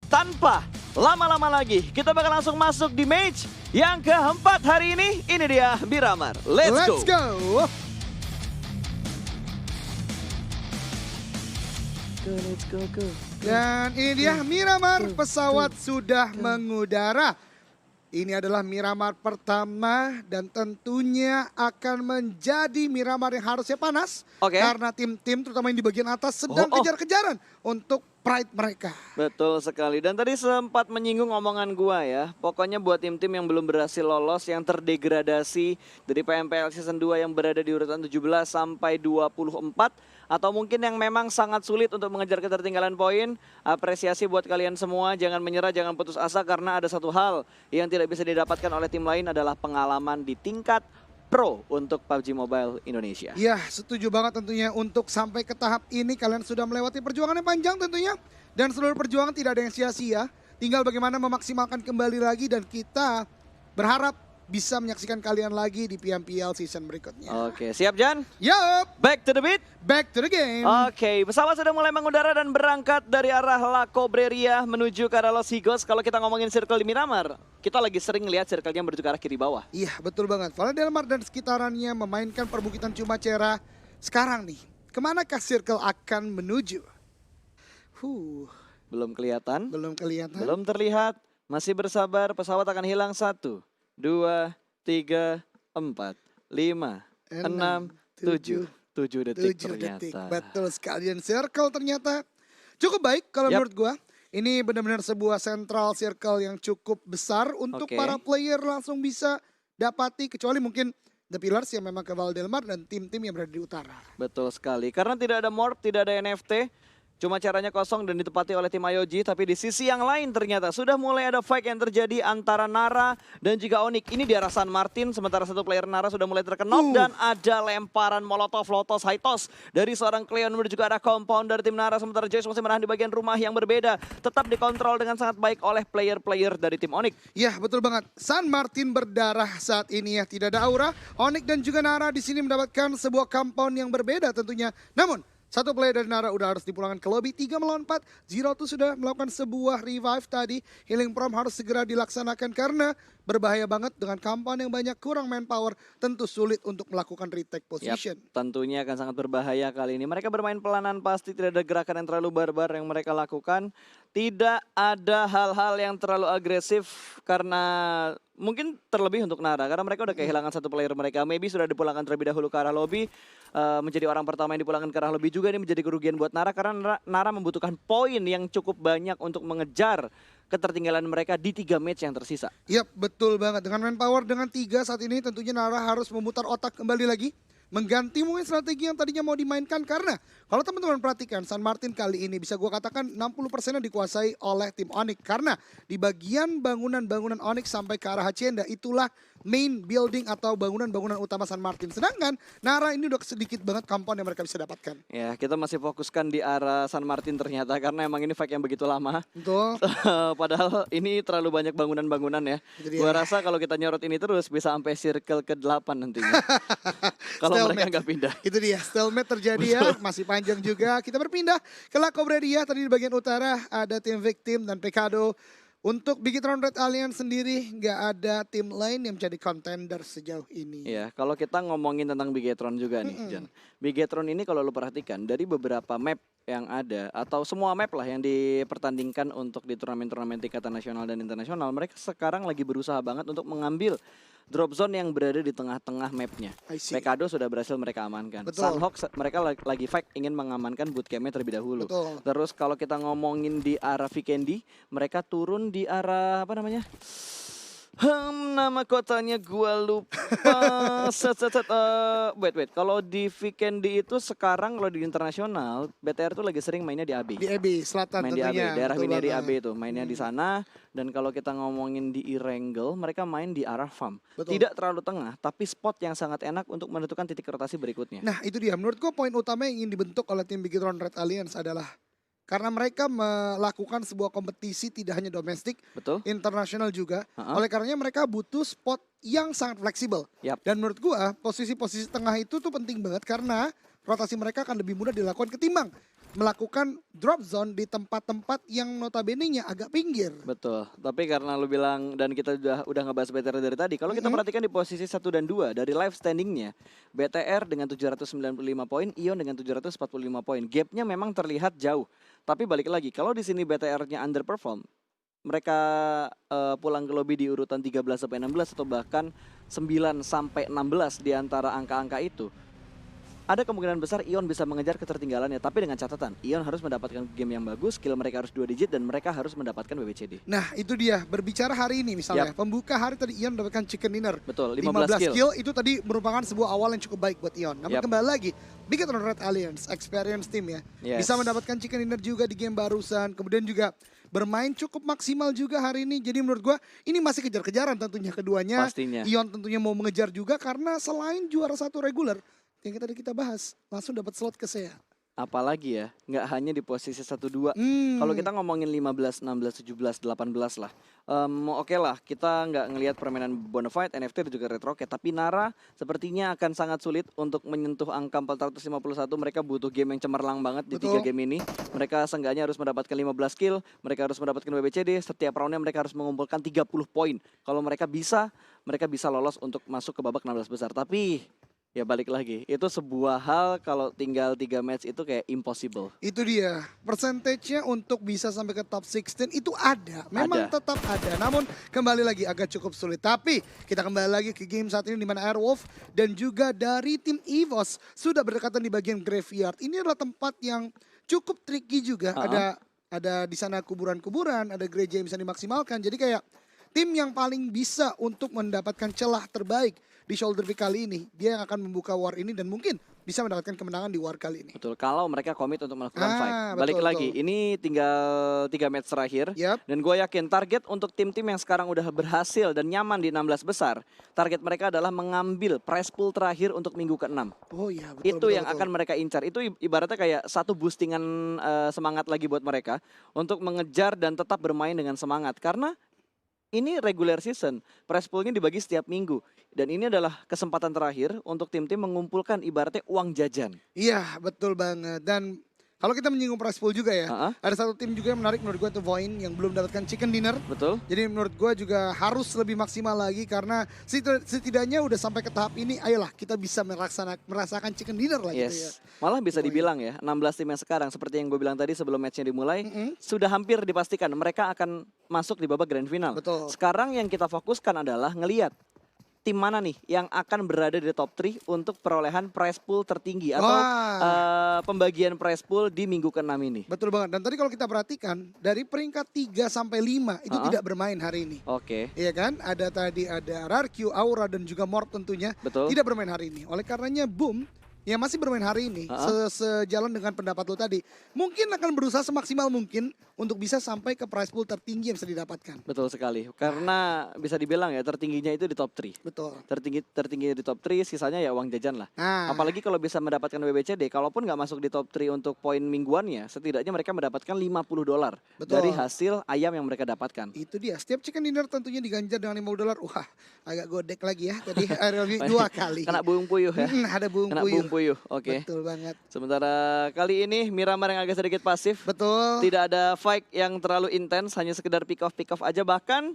tanpa lama-lama lagi, kita bakal langsung masuk di match yang keempat hari ini. Ini dia Miramar. Let's go. Let's go. Dan ini dia Miramar, pesawat sudah mengudara. Ini adalah Miramar pertama dan tentunya akan menjadi Miramar yang harusnya panas. Karena tim-tim terutama yang di bagian atas sedang kejar-kejaran untuk pride mereka. Betul sekali. Dan tadi sempat menyinggung omongan gua ya. Pokoknya buat tim-tim yang belum berhasil lolos, yang terdegradasi dari PMPL Season 2 yang berada di urutan 17 sampai 24. Atau mungkin yang memang sangat sulit untuk mengejar ketertinggalan poin. Apresiasi buat kalian semua, jangan menyerah, jangan putus asa. Karena ada satu hal yang tidak bisa didapatkan oleh tim lain adalah pengalaman di tingkat pro untuk PUBG Mobile Indonesia. Ya, setuju banget tentunya untuk sampai ke tahap ini kalian sudah melewati perjuangan yang panjang tentunya. Dan seluruh perjuangan tidak ada yang sia-sia. Tinggal bagaimana memaksimalkan kembali lagi dan kita berharap bisa menyaksikan kalian lagi di PMPL season berikutnya. Oke, siap Jan? Yup. Back to the beat. Back to the game. Oke, pesawat sudah mulai mengudara dan berangkat dari arah La Cobreria menuju ke arah Los Higos. Kalau kita ngomongin circle di Miramar, kita lagi sering lihat circle-nya menuju ke arah kiri bawah. Iya, betul banget. Valla Del Mar dan sekitarannya memainkan perbukitan Chumacera. Sekarang nih, kemanakah circle akan menuju? Belum kelihatan. Belum kelihatan. Belum terlihat. Masih bersabar, pesawat akan hilang 1, 2, 3, 4, 5, 6, 7. 7 detik ternyata. Betul sekali. Dan circle ternyata cukup baik kalau menurut gua. Ini benar-benar sebuah central circle yang cukup besar untuk para player langsung bisa dapati. Kecuali mungkin The Pillars yang memang ke Valla Del Mar dan tim-tim yang berada di utara. Betul sekali. Karena tidak ada morph, tidak ada NFT. Cuma caranya kosong dan ditepati oleh tim IOG. Tapi di sisi yang lain ternyata sudah mulai ada fight yang terjadi antara Nara dan juga Onyx. Ini di arah San Martin. Sementara satu player Nara sudah mulai terkenal. Dan ada lemparan molotov lotos high toss dari seorang Cleon menuju ke arah compound dari tim Nara. Sementara Joyce masih menahan di bagian rumah yang berbeda. Tetap dikontrol dengan sangat baik oleh player-player dari tim Onyx. Ya, betul banget. San Martin berdarah saat ini ya. Tidak ada aura. Onyx dan juga Nara di sini mendapatkan sebuah compound yang berbeda tentunya. Namun satu player dari Nara udah harus dipulangkan ke lobby. 3 melawan 4. Zero tuh sudah melakukan sebuah revive tadi. Healing Prom harus segera dilaksanakan karena berbahaya banget dengan compound yang banyak, kurang manpower. Tentu sulit untuk melakukan retake position. Tentunya akan sangat berbahaya kali ini. Mereka bermain pelanan, pasti tidak ada gerakan yang terlalu barbar yang mereka lakukan. Tidak ada hal-hal yang terlalu agresif karena mungkin terlebih untuk Nara. Karena mereka udah kehilangan satu player mereka. Maybe sudah dipulangkan terlebih dahulu ke arah lobby. Menjadi orang pertama yang dipulangkan ke arah lobby juga. Ini menjadi kerugian buat Nara karena Nara membutuhkan poin yang cukup banyak untuk mengejar ketertinggalan mereka di 3 match yang tersisa. Yap, betul banget. Dengan manpower dengan 3 saat ini tentunya Nara harus memutar otak kembali lagi. Mengganti mungkin strategi yang tadinya mau dimainkan karena kalau teman-teman perhatikan San Martin kali ini bisa gua katakan 60%-nya dikuasai oleh tim Onyx. Karena di bagian bangunan-bangunan Onyx sampai ke arah Hacienda itulah main building atau bangunan-bangunan utama San Martin. Sedangkan Nara ini udah sedikit banget compound yang mereka bisa dapatkan. Ya, kita masih fokuskan di arah San Martin ternyata karena emang ini fight yang begitu lama. Betul. Padahal ini terlalu banyak bangunan-bangunan ya. Gua rasa kalau kita nyorot ini terus bisa sampai circle ke-8 nantinya. Kalau mereka nggak pindah. Itu dia, stalemate terjadi ya, masih panjang juga. Kita berpindah ke La Cobreria, tadi di bagian utara ada tim Victim dan Pecado. Untuk Bigetron Red Alliance sendiri nggak ada tim lain yang menjadi contender sejauh ini. Iya, kalau kita ngomongin tentang Bigetron juga nih, Jan. Bigetron ini kalau lu perhatikan dari beberapa map yang ada atau semua map lah yang dipertandingkan untuk di turnamen-turnamen tingkatan nasional dan internasional, mereka sekarang lagi berusaha banget untuk mengambil drop zone yang berada di tengah-tengah mapnya. Pecado sudah berhasil mereka amankan. Sunhawk mereka lagi fight ingin mengamankan bootcampnya terlebih dahulu. Terus kalau kita ngomongin di arah Vikendi, mereka turun di arah apa namanya? Nama kotanya gua lupa. Wait. Kalau di Vikendi itu sekarang kalau di internasional, BTR tuh lagi sering mainnya di AB. Di AB Selatan main tentunya. Di AB, daerah Wineri AB itu mainnya di sana. Dan kalau kita ngomongin di Erangel, mereka main di arah farm. Tidak terlalu tengah, tapi spot yang sangat enak untuk menentukan titik rotasi berikutnya. Nah itu dia, menurut gua poin utama yang ingin dibentuk oleh tim Bigetron Red Alliance adalah karena mereka melakukan sebuah kompetisi tidak hanya domestik, internasional juga. Oleh karenanya mereka butuh spot yang sangat fleksibel. Dan menurut gua posisi-posisi tengah itu tuh penting banget karena rotasi mereka akan lebih mudah dilakukan ketimbang melakukan drop zone di tempat-tempat yang notabene-nya agak pinggir. Betul. Tapi karena lu bilang dan kita udah ngebahas BTR dari tadi, kalau kita perhatikan di posisi 1 dan 2 dari live standingnya, BTR dengan 795 poin, Ion dengan 745 poin. Gapnya memang terlihat jauh. Tapi balik lagi, kalau di sini BTR-nya underperform, mereka pulang ke lobby di urutan 13 sampai 16 atau bahkan 9 sampai 16 di antara angka-angka itu. Ada kemungkinan besar Ion bisa mengejar ketertinggalannya, tapi dengan catatan Ion harus mendapatkan game yang bagus, skill mereka harus 2 digit dan mereka harus mendapatkan WBCD. Nah itu dia, berbicara hari ini misalnya, pembuka hari tadi Ion mendapatkan chicken dinner. Betul, 15 skill itu tadi merupakan sebuah awal yang cukup baik buat Ion. Namun kembali lagi, Bigetron Red Alliance, experience team ya, bisa mendapatkan chicken dinner juga di game barusan, kemudian juga bermain cukup maksimal juga hari ini. Jadi menurut gua ini masih kejar-kejaran tentunya keduanya. Pastinya. Ion tentunya mau mengejar juga karena selain juara 1 reguler yang tadi kita bahas, langsung dapat slot ke SEA. Apalagi ya, nggak hanya di posisi 1-2. Kalau kita ngomongin 15, 16, 17, 18 lah. Oke lah, kita nggak ngelihat permainan Bonafide, NFT dan juga Retrocat. Tapi Nara sepertinya akan sangat sulit untuk menyentuh angka 451. Mereka butuh game yang cemerlang banget di 3 game ini. Mereka seenggaknya harus mendapatkan 15 kill, mereka harus mendapatkan WBCD. Setiap roundnya mereka harus mengumpulkan 30 poin. Kalau mereka bisa lolos untuk masuk ke babak 16 besar. Tapi ya balik lagi, itu sebuah hal kalau tinggal 3 match itu kayak impossible. Itu dia, persentasenya untuk bisa sampai ke top 16 itu ada, memang tetap ada. Namun kembali lagi agak cukup sulit. Tapi kita kembali lagi ke game saat ini di mana Airwolf dan juga dari tim EVOS sudah berdekatan di bagian graveyard. Ini adalah tempat yang cukup tricky juga. Ada di sana kuburan-kuburan, ada gereja yang bisa dimaksimalkan. Jadi kayak tim yang paling bisa untuk mendapatkan celah terbaik di Shoulder Pick kali ini, dia yang akan membuka war ini dan mungkin bisa mendapatkan kemenangan di war kali ini. Betul, kalau mereka komit untuk melakukan fight. Balik lagi, ini tinggal 3 match terakhir. Dan gue yakin target untuk tim-tim yang sekarang udah berhasil dan nyaman di 16 besar, target mereka adalah mengambil prize pool terakhir untuk minggu ke-6. Oh iya, betul. Itu yang akan mereka incar. Itu ibaratnya kayak satu boostingan semangat lagi buat mereka untuk mengejar dan tetap bermain dengan semangat. Karena ini regular season, prize poolnya dibagi setiap minggu. Dan ini adalah kesempatan terakhir untuk tim-tim mengumpulkan ibaratnya uang jajan. Iya, betul banget. Dan kalau kita menyinggung prize pool juga ya, ada satu tim juga yang menarik menurut gue itu Voin yang belum dapatkan chicken dinner. Betul. Jadi menurut gue juga harus lebih maksimal lagi karena setidaknya udah sampai ke tahap ini, ayolah kita bisa merasakan chicken dinner lah gitu ya. Malah bisa dibilang ya, 16 tim yang sekarang seperti yang gue bilang tadi sebelum matchnya dimulai, sudah hampir dipastikan mereka akan masuk di babak grand final. Betul. Sekarang yang kita fokuskan adalah ngelihat tim mana nih yang akan berada di top 3 untuk perolehan prize pool tertinggi atau pembagian prize pool di minggu ke-6 ini. Betul banget. Dan tadi kalau kita perhatikan dari peringkat 3 sampai 5 itu tidak bermain hari ini. Oke. Iya kan? Ada Rarq, Aura dan juga Mort tentunya. Betul. Tidak bermain hari ini. Oleh karenanya Boom yang masih bermain hari ini sejalan dengan pendapat lo tadi, mungkin akan berusaha semaksimal mungkin untuk bisa sampai ke prize pool tertinggi yang bisa didapatkan. Betul sekali, karena bisa dibilang ya tertingginya itu di top 3. Betul. Tertinggi di top 3, sisanya ya uang jajan lah. Apalagi kalau bisa mendapatkan WBCD, kalaupun nggak masuk di top 3 untuk poin mingguannya, setidaknya mereka mendapatkan $50 dari hasil ayam yang mereka dapatkan. Itu dia, setiap chicken dinner tentunya diganjar dengan $50. Wah, agak godek lagi ya tadi RLV 2 kali. Kena buung puyuh ya. Ada buung puyuh. Oke. Betul banget. Sementara kali ini Miramar yang agak sedikit pasif. Betul. Tidak ada fight yang terlalu intens, hanya sekedar pick off aja. Bahkan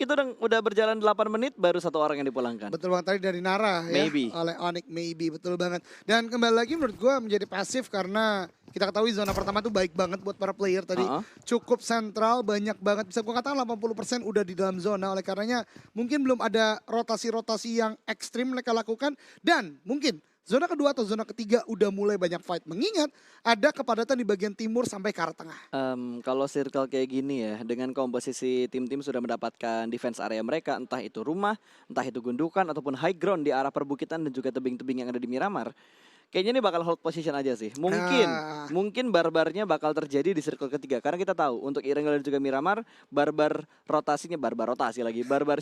itu udah berjalan 8 menit baru 1 orang yang dipulangkan. Betul banget, tadi dari Nara ya. Oleh Onyx maybe, betul banget. Dan kembali lagi menurut gue menjadi pasif karena kita ketahui zona pertama tuh baik banget buat para player tadi. Cukup sentral, banyak banget. Bisa gue katakan 80% udah di dalam zona. Oleh karenanya mungkin belum ada rotasi-rotasi yang ekstrim mereka lakukan. Dan mungkin zona kedua atau zona ketiga udah mulai banyak fight. Mengingat ada kepadatan di bagian timur sampai ke arah tengah. Kalau circle kayak gini ya, dengan komposisi tim-tim sudah mendapatkan defense area mereka, entah itu rumah, entah itu gundukan, ataupun high ground di arah perbukitan dan juga tebing-tebing yang ada di Miramar. Kayaknya ini bakal hold position aja sih. Mungkin barbarnya bakal terjadi di circle ketiga. Karena kita tahu untuk Irengel dan juga Miramar, barbar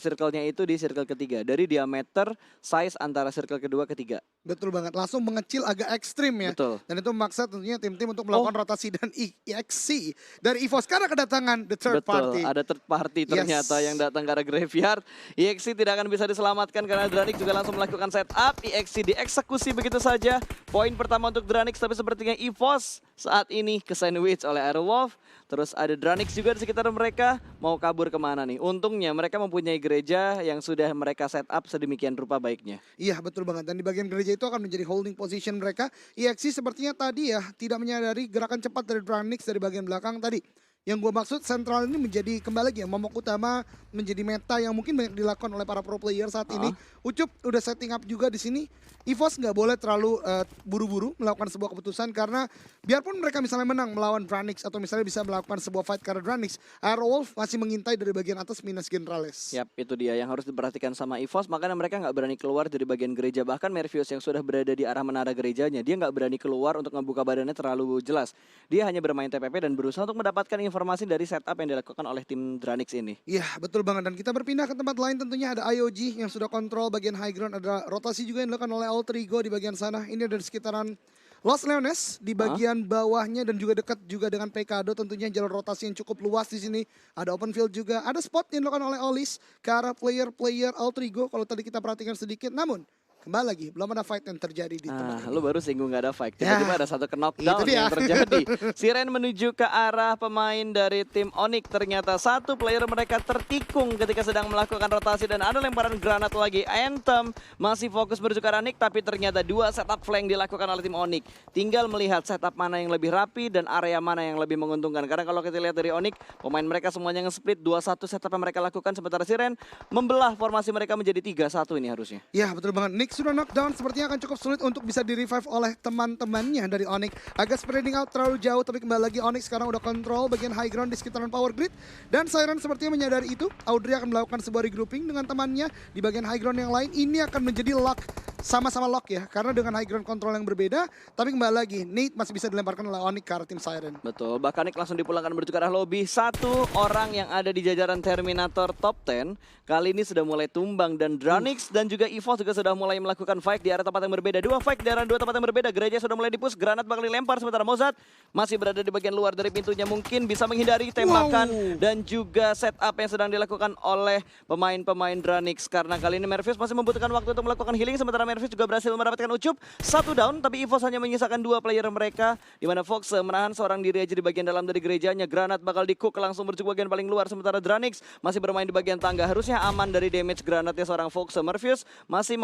circle-nya itu di circle ketiga. Dari diameter size antara circle kedua ketiga. Betul banget, langsung mengecil agak ekstrim ya. Betul. Dan itu memaksa tentunya tim-tim untuk melakukan rotasi dan EXC dari EVOS karena kedatangan the third Betul, party. ada third party ternyata Yes. yang datang ke arah graveyard. EXC tidak akan bisa diselamatkan karena Dranix juga langsung melakukan setup. EXC dieksekusi begitu saja. Poin pertama untuk Dranix, tapi sepertinya EVOS saat ini ke sandwich oleh Aerowolf. Terus ada Dranix juga di sekitar mereka, mau kabur kemana nih? Untungnya mereka mempunyai gereja yang sudah mereka setup sedemikian rupa baiknya. Iya betul banget, dan di bagian gereja itu akan menjadi holding position mereka. EXC sepertinya tadi ya tidak menyadari gerakan cepat dari Dranix dari bagian belakang tadi. Yang gue maksud sentral ini menjadi kembali lagi ya momok utama, menjadi meta yang mungkin banyak dilakukan oleh para pro player saat ini. Ucup udah setting up juga di sini. EVOS nggak boleh terlalu buru-buru melakukan sebuah keputusan karena biarpun mereka misalnya menang melawan Dranix atau misalnya bisa melakukan sebuah fight karena Dranix, Aerowolf masih mengintai dari bagian atas minus Generalis. Yap, itu dia yang harus diperhatikan sama EVOS. Makanya mereka nggak berani keluar dari bagian gereja. Bahkan Mervius yang sudah berada di arah menara gerejanya, dia nggak berani keluar untuk membuka badannya terlalu jelas. Dia hanya bermain TPP dan berusaha untuk mendapatkan informasi dari setup yang dilakukan oleh tim Dranix ini. Iya betul banget, dan kita berpindah ke tempat lain tentunya ada IOG yang sudah kontrol bagian high ground, ada rotasi juga yang dilakukan oleh Alter Ego di bagian sana. Ini ada di sekitaran Los Leones di bagian bawahnya dan juga dekat juga dengan Pekado, tentunya jalur rotasi yang cukup luas di sini. Ada open field juga, ada spot yang dilakukan oleh Olis ke arah player-player Alter Ego kalau tadi kita perhatikan sedikit, namun kembali lagi belum ada fight yang terjadi di tempat ini. Lu baru singgung gak ada fight. Tiba-tiba ada satu knockdown itu dia. yang terjadi. Siren menuju ke arah pemain dari tim Onyx. Ternyata satu player mereka tertikung ketika sedang melakukan rotasi dan ada lemparan granat lagi. Anthem masih fokus menuju ke arah Nick, tapi ternyata dua setup flank dilakukan oleh tim Onyx. Tinggal melihat setup mana yang lebih rapi dan area mana yang lebih menguntungkan. Karena kalau kita lihat dari Onyx, pemain mereka semuanya nge-split 2-1 setup yang mereka lakukan, sementara Siren membelah formasi mereka menjadi 3-1 ini harusnya. Ya betul banget, Nick sudah knockdown, sepertinya akan cukup sulit untuk bisa di-revive oleh teman-temannya dari Onyx. Agak spreading out terlalu jauh, tapi kembali lagi Onyx sekarang udah kontrol bagian high ground di sekitaran power grid. Dan Siren sepertinya menyadari itu, Audrey akan melakukan sebuah regrouping dengan temannya di bagian high ground yang lain. Ini akan menjadi lock, sama-sama lock ya, karena dengan high ground control yang berbeda. Tapi kembali lagi, Nate masih bisa dilemparkan oleh Onyx ke arah tim Siren. Betul, bahkan Nick langsung dipulangkan menuju ke arah lobby. Satu orang yang ada di jajaran Terminator top 10 kali ini sudah mulai tumbang, dan Dranix dan juga EVOS juga sudah mulai melakukan fight di arah tempat yang berbeda. Dua fight di arah dua tempat yang berbeda. Gereja sudah mulai dipus, granat bakal dilempar, sementara Mozart masih berada di bagian luar dari pintunya, mungkin bisa menghindari tembakan dan juga setup yang sedang dilakukan oleh pemain-pemain Dranix. Karena kali ini Mervius masih membutuhkan waktu untuk melakukan healing, sementara Mervius juga berhasil mendapatkan ucup. Satu down, tapi EVOS hanya menyisakan dua player mereka, di mana Fox menahan seorang diri aja di bagian dalam dari gerejanya. Granat bakal di-cook langsung menuju bagian paling luar, sementara Dranix masih bermain di bagian tangga. Harusnya aman dari damage granatnya seorang Fox. Mervius masih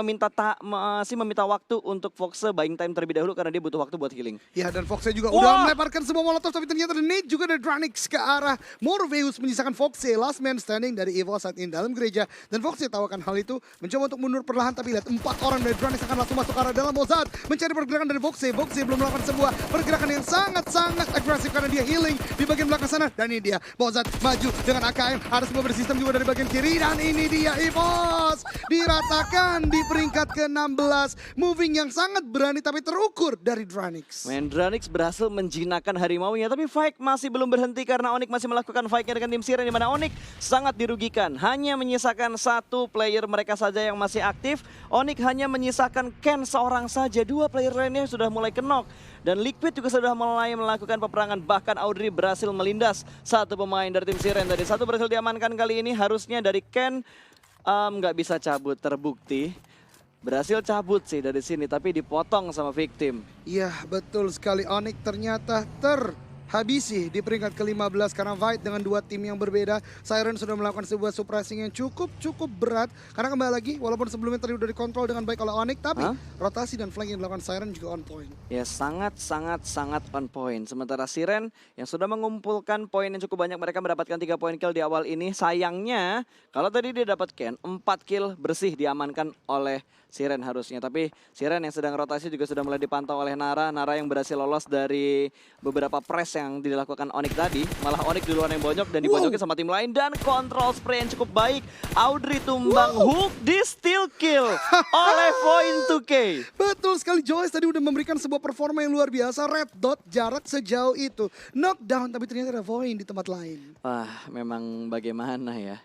meminta waktu untuk Fox buying time terlebih dahulu karena dia butuh waktu buat healing. Ya, dan Foxe juga udah melemparkan sebuah molotov, tapi ternyata ada Nate juga dari Dranix ke arah Morpheus, menyisakan Foxe last man standing dari EVOS saat ini dalam gereja. Dan Foxe tahu akan hal itu, mencoba untuk mundur perlahan, tapi lihat 4 orang dari Dranix akan langsung masuk ke arah dalam Mozart, mencari pergerakan dari Foxe. Foxe belum melakukan sebuah pergerakan yang sangat-sangat agresif karena dia healing di bagian belakang sana. Dan ini dia, Mozart maju dengan AKM, ada sebuah bersistem juga dari bagian kiri, dan ini dia EVOS diratakan di peringkat ke-16. Moving yang sangat berani tapi terukur dari Dranix. Dranix berhasil menjinakkan harimaunya, tapi fight masih belum berhenti karena Onyx masih melakukan fightnya dengan tim Siren, di mana Onyx sangat dirugikan. Hanya menyisakan satu player mereka saja yang masih aktif. Onyx hanya menyisakan Ken seorang saja, dua player lainnya sudah mulai kenok. Dan Liquid juga sudah mulai melakukan peperangan, bahkan Audrey berhasil melindas satu pemain dari tim Siren. Tadi satu berhasil diamankan, kali ini harusnya dari Ken nggak bisa cabut, terbukti. Berhasil cabut sih dari sini, tapi dipotong sama victim. Iya betul sekali, Onyx ternyata terhabisi di peringkat ke-15 karena fight dengan dua tim yang berbeda. Siren sudah melakukan sebuah suppressing yang cukup berat. Karena kembali lagi, walaupun sebelumnya tadi udah dikontrol dengan baik oleh Onyx, tapi rotasi dan flank yang dilakukan Siren juga on point. Ya sangat on point. Sementara Siren yang sudah mengumpulkan poin yang cukup banyak, mereka mendapatkan 3 poin kill di awal ini. Sayangnya kalau tadi dia dapat Ken, 4 kill bersih diamankan oleh Siren harusnya. Tapi Siren yang sedang rotasi juga sudah mulai dipantau oleh Nara. Nara yang berhasil lolos dari beberapa press yang dilakukan Onyx tadi. Malah Onyx duluan yang bonyok dan dibojokin sama tim lain. Dan kontrol spray yang cukup baik. Audrey tumbang, hook di steal kill oleh Point 2K. Betul sekali, Joyce tadi udah memberikan sebuah performa yang luar biasa. Red dot jarak sejauh itu. Knockdown, tapi ternyata ada Void di tempat lain. Wah, memang bagaimana ya.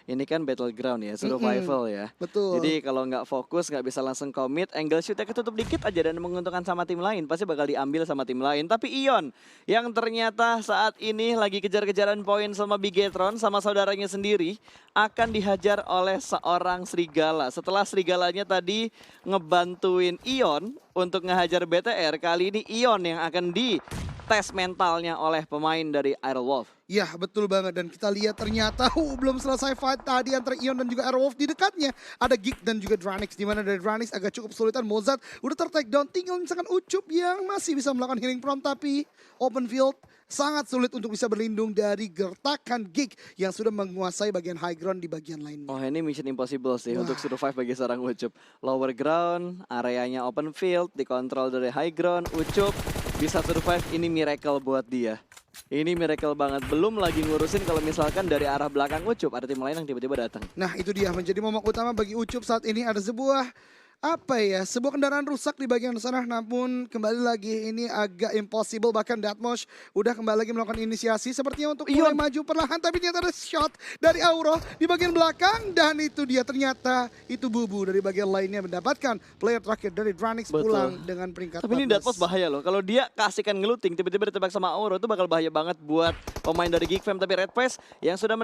ini kan battleground ya, survival ya. Betul. Jadi kalau nggak fokus, nggak bisa langsung commit, angle shootnya ketutup dikit aja dan menguntungkan sama tim lain, pasti bakal diambil sama tim lain. Tapi Ion yang ternyata saat ini lagi kejar-kejaran poin sama Bigetron, sama saudaranya sendiri, akan dihajar oleh seorang Serigala. Setelah Serigalanya tadi ngebantuin Ion untuk ngehajar BTR, kali ini Ion yang akan dites mentalnya oleh pemain dari Aerowolf. Ya betul banget, dan kita lihat ternyata belum selesai fight tadi antara Ion dan juga Aerowolf. Di dekatnya ada Geek dan juga Dranix, di mana dari Dranix agak cukup kesulitan. Mozart udah ter-take down, tinggal misalkan Ucup yang masih bisa melakukan healing prompt, tapi open field sangat sulit untuk bisa berlindung dari gertakan Geek yang sudah menguasai bagian high ground di bagian lainnya. Oh, ini mission impossible sih Wah. untuk survive bagi seorang Ucup. Lower ground, areanya open field, dikontrol dari high ground, Ucup bisa survive, ini miracle buat dia. Ini miracle banget, belum lagi ngurusin kalau misalkan dari arah belakang Ucup ada tim lain yang tiba-tiba datang. Nah itu dia menjadi momok utama bagi Ucup saat ini. Ada sebuah kendaraan rusak di bagian sana, namun kembali lagi ini agak impossible. Bahkan Datmosh udah kembali lagi melakukan inisiasi sepertinya untuk mulai maju perlahan, tapi ternyata ada shot dari Auro di bagian belakang, dan itu dia ternyata itu Bubu dari bagian lainnya mendapatkan player terakhir dari Dranix pulang dengan peringkat Tapi ini 14. Datmosh bahaya loh, kalau dia kasihkan ngeluting tiba-tiba ditebak sama Auro itu bakal bahaya banget buat pemain dari Geek Fam. Tapi Red Face yang sudah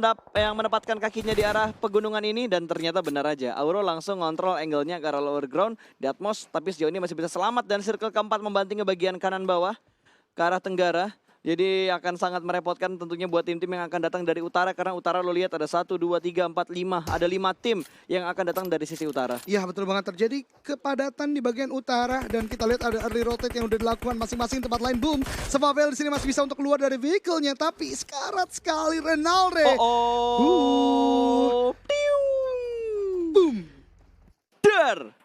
menempatkan kakinya di arah pegunungan ini, dan ternyata benar aja Auro langsung ngontrol angle-nya ke arah lower ground. Datmosh tapi sejauh ini masih bisa selamat, dan circle keempat membanting ke bagian kanan bawah ke arah tenggara. Jadi akan sangat merepotkan tentunya buat tim-tim yang akan datang dari utara, karena utara lo lihat ada 1, 2, 3, 4, 5. Ada 5 tim yang akan datang dari sisi utara. Iya betul banget, terjadi kepadatan di bagian utara, dan kita lihat ada early rotate yang udah dilakukan masing-masing tempat lain. Boom, Sepavel di sini masih bisa untuk keluar dari vehicle-nya, tapi sekarat sekali Renalre. Boom. Dar.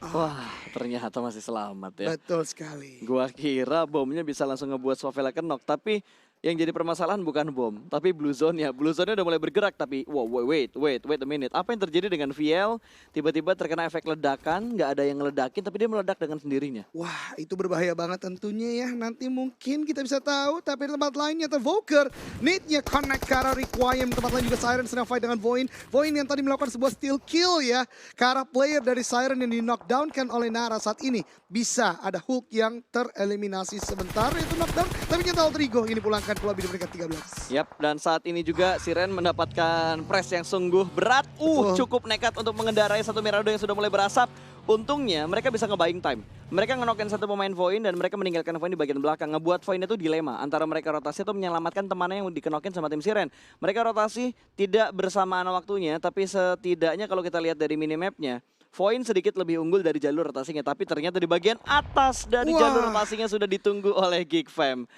Wah, ternyata masih selamat ya. Betul sekali. Gua kira bomnya bisa langsung ngebuat Sofela knock, tapi yang jadi permasalahan bukan bom, tapi blue zone-nya. Blue zone-nya udah mulai bergerak, tapi wow, wait a minute. Apa yang terjadi dengan VL? Tiba-tiba terkena efek ledakan, nggak ada yang ngeledakin, tapi dia meledak dengan sendirinya. Wah, itu berbahaya banget tentunya ya. Nanti mungkin kita bisa tahu, tapi di tempat lainnya Voker need-nya connect ke arah Requiem. Tempat lain juga Siren sedang fight dengan Voin. Voin yang tadi melakukan sebuah steal kill ya ke arah player dari Siren yang di-knockdown oleh Nara saat ini. Bisa ada Hulk yang tereliminasi sebentar, itu knockdown, tapi nyata Rodrigo ini pulangkan ke lobby di peringkat 13. Yap, dan saat ini juga Siren mendapatkan press yang sungguh berat. Cukup nekat untuk mengendarai satu Mirado yang sudah mulai berasap. Untungnya mereka bisa nge-buying time. Mereka ngenokin satu pemain Voin dan mereka meninggalkan Voin di bagian belakang. Ngebuat Voin itu dilema antara mereka rotasi atau menyelamatkan temannya yang dikenokin sama tim Siren. Mereka rotasi tidak bersamaan waktunya, tapi setidaknya kalau kita lihat dari minimapnya, Voin sedikit lebih unggul dari jalur rotasinya. Tapi ternyata di bagian atas dari jalur rotasinya sudah ditunggu oleh Geek Fam.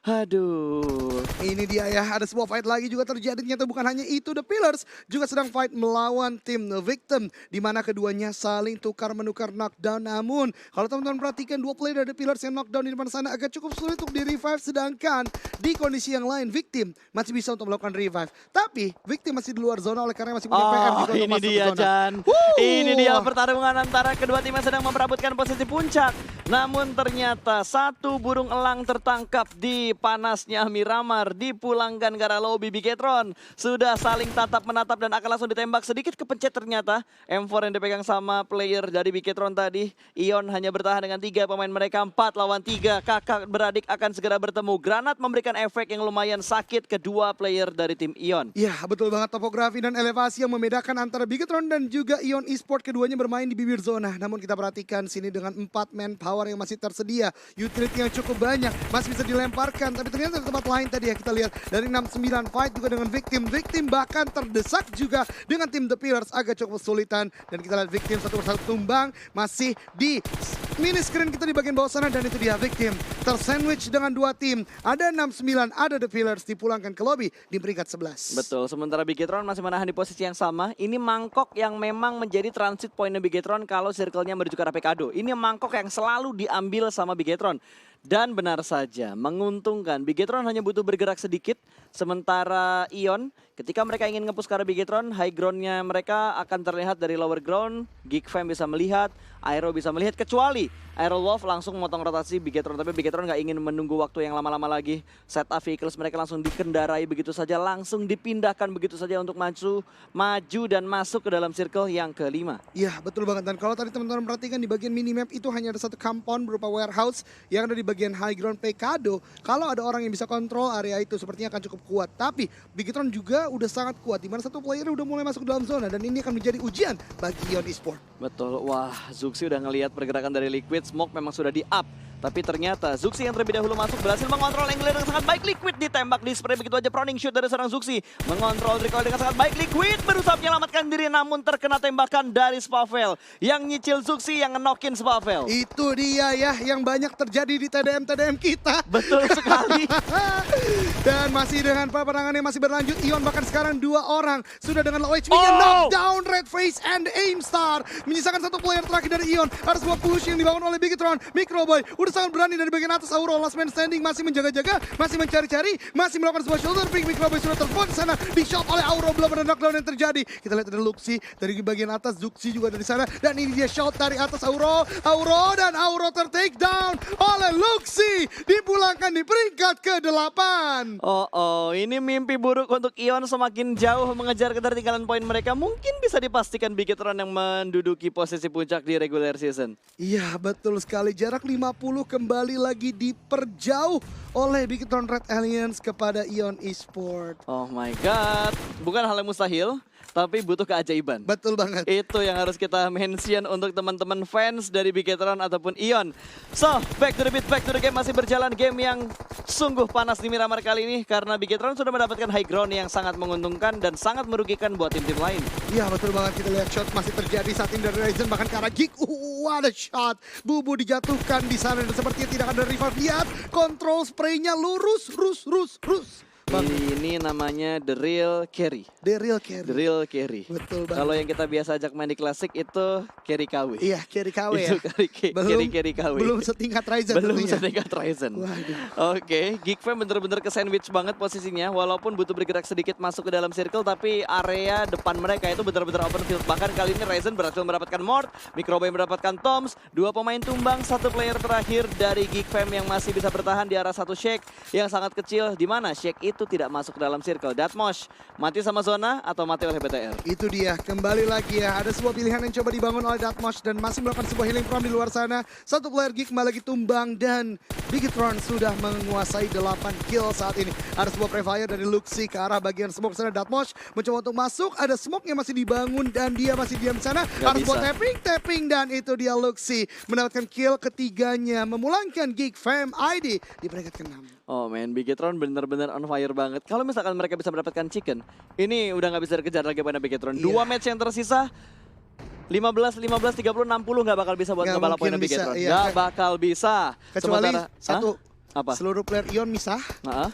Aduh. Ini dia ya, ada sebuah fight lagi juga terjadi. Ternyata bukan hanya itu, The Pillars juga sedang fight melawan tim The Victim, di mana keduanya saling tukar-menukar knockdown. Namun kalau teman-teman perhatikan, dua player dari The Pillars yang knockdown di depan sana agak cukup sulit untuk di-revive. Sedangkan di kondisi yang lain, Victim masih bisa untuk melakukan revive. Tapi Victim masih di luar zona oleh karena masih punya PR juga untuk ini masuk ke dia zona. Jan. Ini dia pertarungan antara kedua tim yang sedang memperebutkan posisi puncak. Namun ternyata satu burung elang tertangkap di panasnya Miramar, dipulangkan ke arah lobby Bigetron. Sudah saling tatap-menatap dan akan langsung ditembak. Sedikit kepencet ternyata. M4 yang dipegang sama player dari Bigetron tadi. Ion hanya bertahan dengan 3 pemain mereka, 4 lawan 3. Kakak beradik akan segera bertemu. Granat memberikan efek yang lumayan sakit kedua player dari tim Ion. Ya betul banget, topografi dan elevasi yang membedakan antara Bigetron dan juga Ion Esport. Keduanya bermain di bibir zona. Namun kita perhatikan sini dengan 4 manpower yang masih tersedia. Utility yang cukup banyak, masih bisa dilemparkan. Tapi ternyata di tempat lain tadi ya, kita lihat dari 6-9 fight juga dengan Victim. Victim bahkan terdesak juga dengan tim The Pillars, agak cukup kesulitan. Dan kita lihat Victim satu persatu tumbang, masih di mini screen kita di bagian bawah sana. Dan itu dia Victim tersandwich dengan 2 tim. Ada 6-9, ada The Pillars dipulangkan ke lobby di peringkat 11. Betul, sementara Bigetron masih menahan di posisi yang sama. Ini mangkok yang memang menjadi transit pointnya Bigetron kalau circle-nya menuju ke arah Pekado. Ini mangkok yang selalu diambil sama Bigetron. Dan benar saja, menguntungkan. Bigetron hanya butuh bergerak sedikit Sementara Ion, ketika mereka ingin nge-push ke arah Bigetron, high ground-nya mereka akan terlihat dari lower ground. Geek Fam bisa melihat, Aero bisa melihat, kecuali Aero Wolf langsung memotong rotasi Bigetron. Tapi Bigetron nggak ingin menunggu waktu yang lama-lama lagi. Setup vehicles mereka langsung dikendarai begitu saja, langsung dipindahkan begitu saja untuk maju dan masuk ke dalam circle yang kelima. Iya, betul banget. Dan kalau tadi teman-teman perhatikan di bagian minimap itu hanya ada satu compound berupa warehouse yang ada di bagian high ground Pekado. Kalau ada orang yang bisa kontrol area itu sepertinya akan cukup kuat. Tapi Bigetron juga udah sangat kuat, di mana satu player udah mulai masuk ke dalam zona dan ini akan menjadi ujian bagi Ion Esport. Betul, wah Zuxi udah ngelihat pergerakan dari Liquid, Smoke memang sudah di up. Tapi ternyata Zuxi yang terlebih dahulu masuk berhasil mengontrol angle dengan sangat baik. Liquid ditembak di spray begitu aja, proning shoot dari seorang Zuxi. Mengontrol recoil dengan sangat baik. Liquid berusaha menyelamatkan diri namun terkena tembakan dari Spavel. Yang nyicil Zuxi, yang ngenokin Spavel. Itu dia ya yang banyak terjadi di TDM-TDM kita. Betul sekali. Dan masih dengan peperangan yang masih berlanjut, Ion bahkan sekarang 2 orang sudah dengan low HP-nya knockdown Red Face and Aimstar. Menyisakan satu player terakhir dari Ion. Ada sebuah push yang dibangun oleh Bigetron. Microboy udah sangat berani dari bagian atas. Auro last man standing masih menjaga-jaga, masih mencari-cari, masih melakukan sebuah shoulder pick. Microboy sudah telepon ke sana, di shot oleh Auro. Belum ada knockdown yang terjadi. Kita lihat ada Luxi dari bagian atas, Zuxi juga dari sana. Dan ini dia shot dari atas Auro. Dan Auro ter-take down oleh Luxi. Dipulangkan di peringkat ke-8. Ini mimpi buruk untuk Ion, semakin jauh mengejar ketertinggalan poin mereka. Mungkin bisa dipastikan Bigetron yang menduduki posisi puncak di regular season. Iya, betul sekali. Jarak 50 kembali lagi diperjauh oleh Bigetron Red Alliance kepada Ion Esport. Oh my god, bukan hal yang mustahil, tapi butuh keajaiban. Betul banget. Itu yang harus kita mention untuk teman-teman fans dari Bigetron ataupun Ion. So, back to the beat, back to the game. Masih berjalan game yang sungguh panas di Miramar kali ini karena Bigetron sudah mendapatkan high ground yang sangat menguntungkan dan sangat merugikan buat tim-tim lain. Iya, betul banget. Kita lihat shot masih terjadi saat ini dari Ryzen, bahkan ke arah Geek. Ada shot. Bubu dijatuhkan di sana dan sepertinya tidak ada revive. Lihat, kontrol spraynya lurus. Ini namanya The Real Carry. The real carry. The Real Carry. Betul banget. Kalau yang kita biasa ajak main di klasik itu carry KW. Iya, carry KW ya. Itu carry KW. Belum setingkat Ryzen Belum tentunya. setingkat Ryzen. Waduh. Oke, Geek Fam bener-bener ke sandwich banget posisinya. Walaupun butuh bergerak sedikit masuk ke dalam circle, tapi area depan mereka itu bener-bener open field. Bahkan kali ini Ryzen berhasil mendapatkan Mort, Microboy mendapatkan Toms, 2 pemain tumbang, 1 player terakhir dari Geek Fam yang masih bisa bertahan di arah satu Shake yang sangat kecil, di mana Shake itu tidak masuk ke dalam circle. Datmosh mati sama zona atau mati oleh BTR? Itu dia, kembali lagi ya. Ada sebuah pilihan yang coba dibangun oleh Datmosh dan masih melakukan sebuah healing from di luar sana. Satu player Geek kembali lagi tumbang dan Bigetron sudah menguasai 8 kill saat ini. Ada sebuah prefire dari Luxi ke arah bagian smoke sana. Datmosh mencoba untuk masuk, ada smoke yang masih dibangun dan dia masih diam sana. Ada sebuah tapping dan itu dia Luxi mendapatkan kill ketiganya, memulangkan Geek Fam ID di peringkat ke-6. Oh man, Bigetron bener-bener on fire banget. Kalau misalkan mereka bisa mendapatkan chicken, ini udah nggak bisa dikejar lagi pada Bigetron. 2 match yang tersisa, 15, 30, 60 nggak bakal bisa buat Nggak ngebalap poinnya mungkin bisa, Bigetron. iya. Nggak bakal bisa. Kecuali Sementara, satu, apa? seluruh player Ion misah,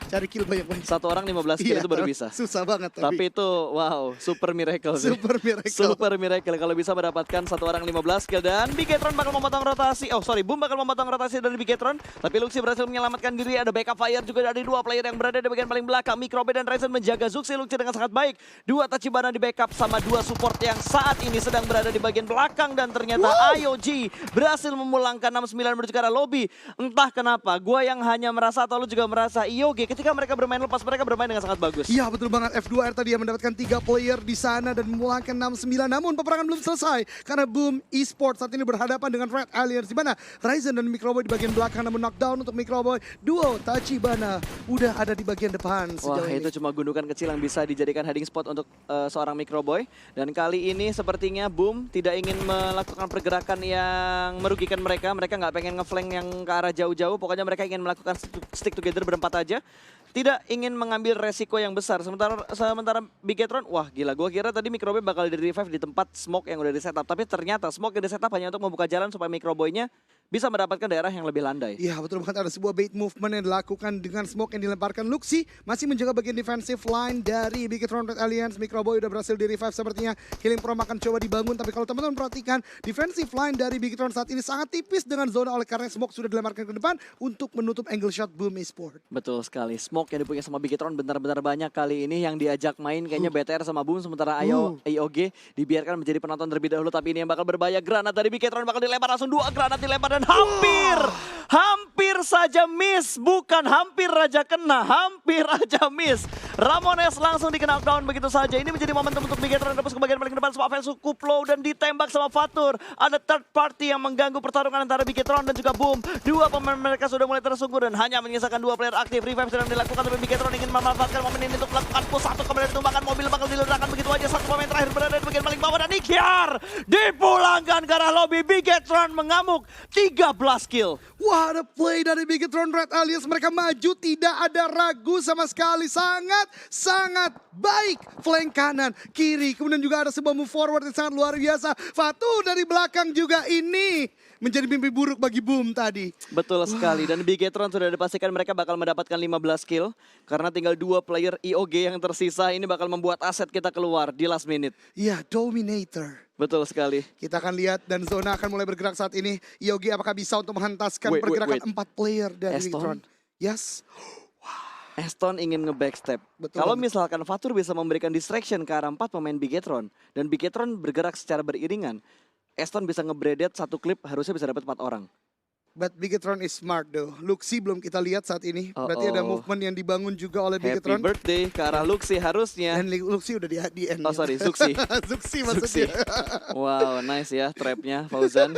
cari kill banyak-banyak. 1 orang 15 kill Iya, itu baru bisa. Susah banget Tapi itu wow, super miracle sih. super miracle. Super miracle kalau bisa mendapatkan 1 orang 15 kill dan Bigetron bakal memotong rotasi. Boom bakal memotong rotasi dari Bigetron, tapi Luxi berhasil menyelamatkan diri. Ada backup fire juga dari 2 player yang berada di bagian paling belakang. Microbe dan Ryzen menjaga Zuxi Luxi dengan sangat baik. 2 Tachibana di backup sama 2 support yang saat ini sedang berada di bagian belakang dan ternyata IOG berhasil memulangkan 69 menuju ke arah lobby. Entah kenapa, gua yang hanya merasa atau lu juga merasa IOG ketika mereka bermain lepas, mereka bermain dengan sangat bagus. Iya, betul banget. F2R tadi yang mendapatkan 3 player di sana dan memulangkan 69. Namun peperangan belum selesai karena Boom Esports saat ini berhadapan dengan Red Alliance, di mana Ryzen dan Microboy di bagian belakang, namun knockdown untuk Microboy. Duo Tachibana udah ada di bagian depan sejauh Wah, ini. itu cuma gundukan kecil yang bisa dijadikan hiding spot untuk seorang Microboy. Dan kali ini sepertinya Boom tidak ingin melakukan pergerakan yang merugikan mereka. Mereka nggak pengen ngeflank yang ke arah jauh-jauh. Pokoknya mereka ingin melakukan stick together berempat aja. Tidak ingin mengambil resiko yang besar. Sementara Bigetron, wah gila, gue kira tadi Microboy bakal di revive di tempat smoke yang udah di setup. Tapi ternyata smoke yang di setup hanya untuk membuka jalan supaya Microboy-nya bisa mendapatkan daerah yang lebih landai. Iya betul banget, ada sebuah bait movement yang dilakukan dengan smoke yang dilemparkan. Luxi masih menjaga bagian defensive line dari Bigetron Red Alliance. Microboy udah berhasil di revive sepertinya. Healing Prom akan coba dibangun, tapi kalau teman-teman perhatikan defensive line dari Bigetron saat ini sangat tipis dengan zona oleh karena smoke sudah dilemparkan ke depan untuk menutup angle shot Boom Esport. Betul sekali, smoke yang dipunya sama Bigetron benar-benar banyak kali ini yang diajak main kayaknya BTR sama Boom, sementara IOG dibiarkan menjadi penonton terlebih dahulu, tapi ini yang bakal berbahaya. Granat dari Bigetron bakal dilempar, langsung 2 granat dilempar dan hampir saja miss, bukan hampir aja kena, hampir aja miss. Ramones langsung di knockdown begitu saja. Ini menjadi momentum untuk Bigetron tembus ke bagian paling depan. Swavel cukup low dan ditembak sama Fatur. Ada third party yang mengganggu pertarungan antara Bigetron dan juga Boom. Dua pemain mereka sudah mulai tersungkur dan hanya menyisakan 2 player aktif. Revive sedang dilakukan, tapi Bigetron ingin memanfaatkan momen ini untuk melakukan push. Satu kemudian ditumbangkan, mobil bakal diledakkan begitu aja. Satu pemain terakhir berada di bagian paling bawah dan Nikyar dipulangkan ke arah lobby. Bigetron mengamuk 13 kill. Wah, ada play dari Bigetron Red Alliance. Mereka maju, tidak ada ragu sama sekali. Sangat baik. Flank kanan, kiri. Kemudian juga ada sebuah move forward yang sangat luar biasa. Fatu dari belakang juga, ini menjadi mimpi buruk bagi Boom tadi. Betul sekali, dan Bigetron sudah dipastikan mereka bakal mendapatkan 15 kill. Karena tinggal 2 player IOG yang tersisa, ini bakal membuat aset kita keluar di last minute. Iya, Dominator. Betul sekali. Kita akan lihat dan zona akan mulai bergerak saat ini. IOG apakah bisa untuk menghentaskan pergerakan 4 player dari Bigetron? Yes. Aston ingin nge-backstep. Kalau misalkan Fatur bisa memberikan distraction ke arah 4 pemain Bigetron, dan Bigetron bergerak secara beriringan, Aston bisa nge-bredet satu klip, harusnya bisa dapat 4 orang. But Bigetron is smart though. Luxi belum kita lihat saat ini. Berarti ada movement yang dibangun juga oleh Bigetron. Happy birthday ke arah Luxi harusnya. Dan Luxi udah di end. Oh sorry, Zuxi. Zuxi maksudnya. Wow, nice ya trapnya Fauzan.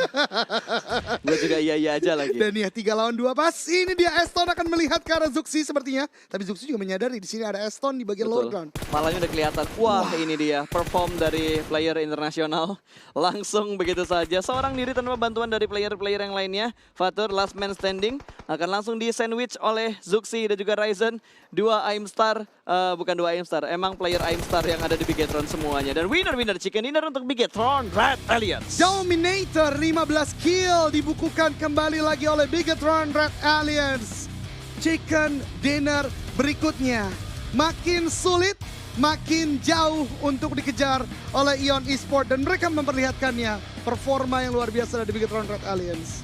Gue juga iya aja lagi. Dan ya 3 lawan 2 pas. Ini dia Aston akan melihat ke arah Zuxi sepertinya. Tapi Zuxi juga menyadari di sini ada Aston di bagian lower ground. Malahnya udah kelihatan. Wah, ini dia perform dari player internasional. Langsung begitu saja. Seorang diri tanpa bantuan dari player-player yang lainnya. Fatur last man standing akan langsung di sandwich oleh Zuxi dan juga Ryzen. 2 Aim Star, bukan 2 Aim Star, emang player Aim Star yang ada di Bigetron semuanya. Dan winner chicken dinner untuk Bigetron Red Alliance. Dominator 15 kill dibukukan kembali lagi oleh Bigetron Red Alliance. Chicken dinner berikutnya makin sulit, makin jauh untuk dikejar oleh Ion Esport dan mereka memperlihatkannya performa yang luar biasa dari Bigetron Red Alliance.